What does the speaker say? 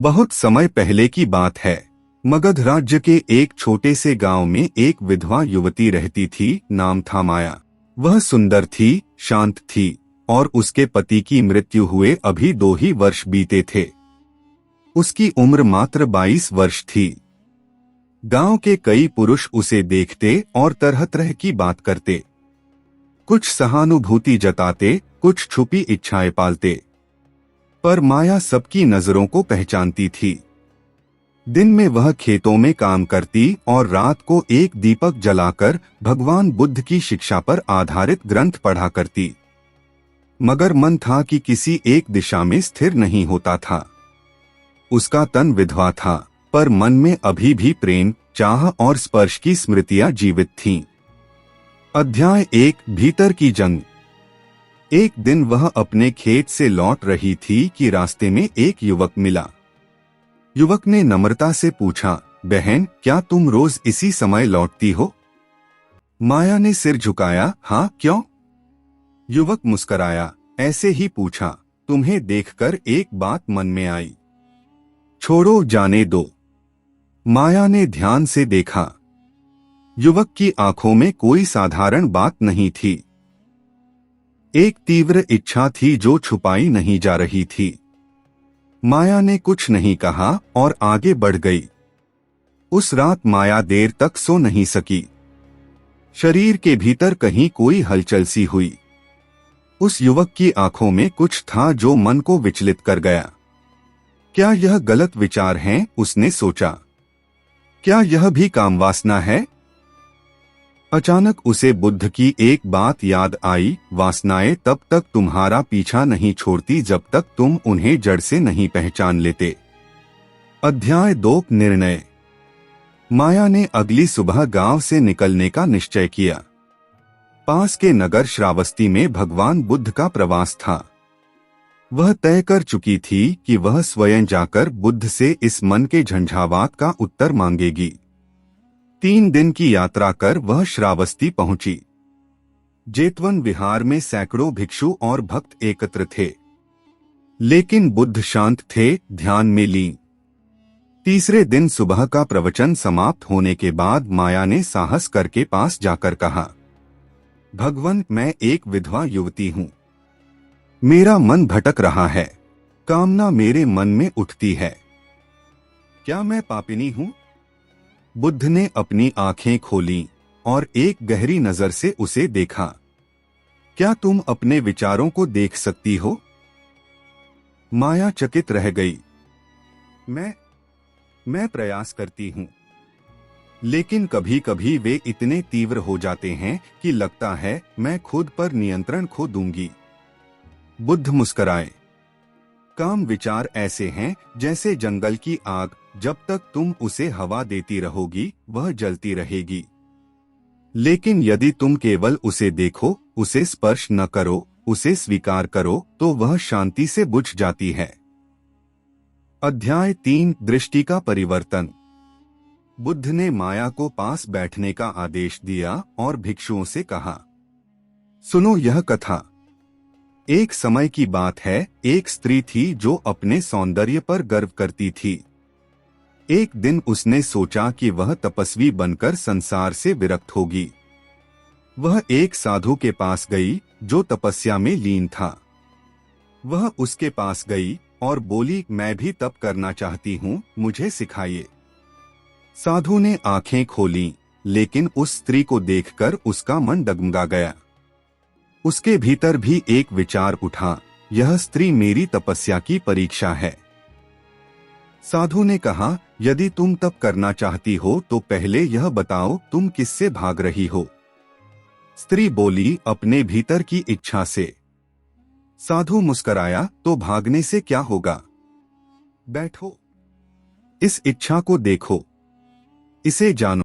बहुत समय पहले की बात है। मगध राज्य के एक छोटे से गांव में एक विधवा युवती रहती थी। नाम था माया। वह सुंदर थी, शांत थी और उसके पति की मृत्यु हुए अभी 2 ही वर्ष बीते थे। उसकी उम्र मात्र 22 वर्ष थी। गांव के कई पुरुष उसे देखते और तरह तरह की बात करते। कुछ सहानुभूति जताते, कुछ छुपी इच्छाएं पालते, पर माया सबकी नजरों को पहचानती थी। दिन में वह खेतों में काम करती और रात को एक दीपक जलाकर भगवान बुद्ध की शिक्षा पर आधारित ग्रंथ पढ़ा करती। मगर मन था कि किसी एक दिशा में स्थिर नहीं होता था। उसका तन विधवा था, पर मन में अभी भी प्रेम, चाह और स्पर्श की स्मृतियां जीवित थीं। अध्याय 1 भीतर की जंग। एक दिन वह अपने खेत से लौट रही थी कि रास्ते में एक युवक मिला। युवक ने नम्रता से पूछा, बहन, क्या तुम रोज इसी समय लौटती हो? माया ने सिर झुकाया, हाँ, क्यों? युवक मुस्कराया, ऐसे ही पूछा। तुम्हें देखकर एक बात मन में आई। छोड़ो, जाने दो। माया ने ध्यान से देखा। युवक की आंखों में कोई साधारण बात नहीं थी। एक तीव्र इच्छा थी जो छुपाई नहीं जा रही थी। माया ने कुछ नहीं कहा और आगे बढ़ गई। उस रात माया देर तक सो नहीं सकी। शरीर के भीतर कहीं कोई हलचल सी हुई। उस युवक की आंखों में कुछ था जो मन को विचलित कर गया। क्या यह गलत विचार हैं? उसने सोचा। क्या यह भी कामवासना है? अचानक उसे बुद्ध की एक बात याद आई, वासनाएं तब तक तुम्हारा पीछा नहीं छोड़ती जब तक तुम उन्हें जड़ से नहीं पहचान लेते। अध्याय 2 निर्णय। माया ने अगली सुबह गांव से निकलने का निश्चय किया। पास के नगर श्रावस्ती में भगवान बुद्ध का प्रवास था। वह तय कर चुकी थी कि वह स्वयं जाकर बुद्ध से इस मन के झंझावात का उत्तर मांगेगी। 3 दिन की यात्रा कर वह श्रावस्ती पहुंची। जेतवन विहार में सैकड़ों भिक्षु और भक्त एकत्र थे, लेकिन बुद्ध शांत थे, ध्यान में लीन। तीसरे दिन सुबह का प्रवचन समाप्त होने के बाद माया ने साहस करके पास जाकर कहा, भगवान, मैं एक विधवा युवती हूं। मेरा मन भटक रहा है। कामना मेरे मन में उठती है। क्या मैं पापिनी हूं? बुद्ध ने अपनी आंखें खोलीं और एक गहरी नजर से उसे देखा। क्या तुम अपने विचारों को देख सकती हो? माया चकित रह गई। मैं प्रयास करती हूं, लेकिन कभी कभी वे इतने तीव्र हो जाते हैं कि लगता है मैं खुद पर नियंत्रण खो दूंगी। बुद्ध मुस्कराए। काम विचार ऐसे हैं जैसे जंगल की आग, जब तक तुम उसे हवा देती रहोगी वह जलती रहेगी। लेकिन यदि तुम केवल उसे देखो, उसे स्पर्श न करो, उसे स्वीकार करो, तो वह शांति से बुझ जाती है। अध्याय 3 दृष्टि का परिवर्तन। बुद्ध ने माया को पास बैठने का आदेश दिया और भिक्षुओं से कहा, सुनो यह कथा। एक समय की बात है, एक स्त्री थी जो अपने सौंदर्य पर गर्व करती थी। एक दिन उसने सोचा कि वह तपस्वी बनकर संसार से विरक्त होगी। वह एक साधु के पास गई जो तपस्या में लीन था। वह उसके पास गई और बोली, मैं भी तप करना चाहती हूँ, मुझे सिखाइए। साधु ने आंखें खोलीं, लेकिन उस स्त्री को देखकर उसका मन डगमगा गया। उसके भीतर भी एक विचार उठा, यह स्त्री मेरी तपस्या की परीक्षा है। साधु ने कहा, यदि तुम तप करना चाहती हो तो पहले यह बताओ तुम किससे भाग रही हो। स्त्री बोली, अपने भीतर की इच्छा से। साधु मुस्कराया, तो भागने से क्या होगा? बैठो, इस इच्छा को देखो, इसे जानो।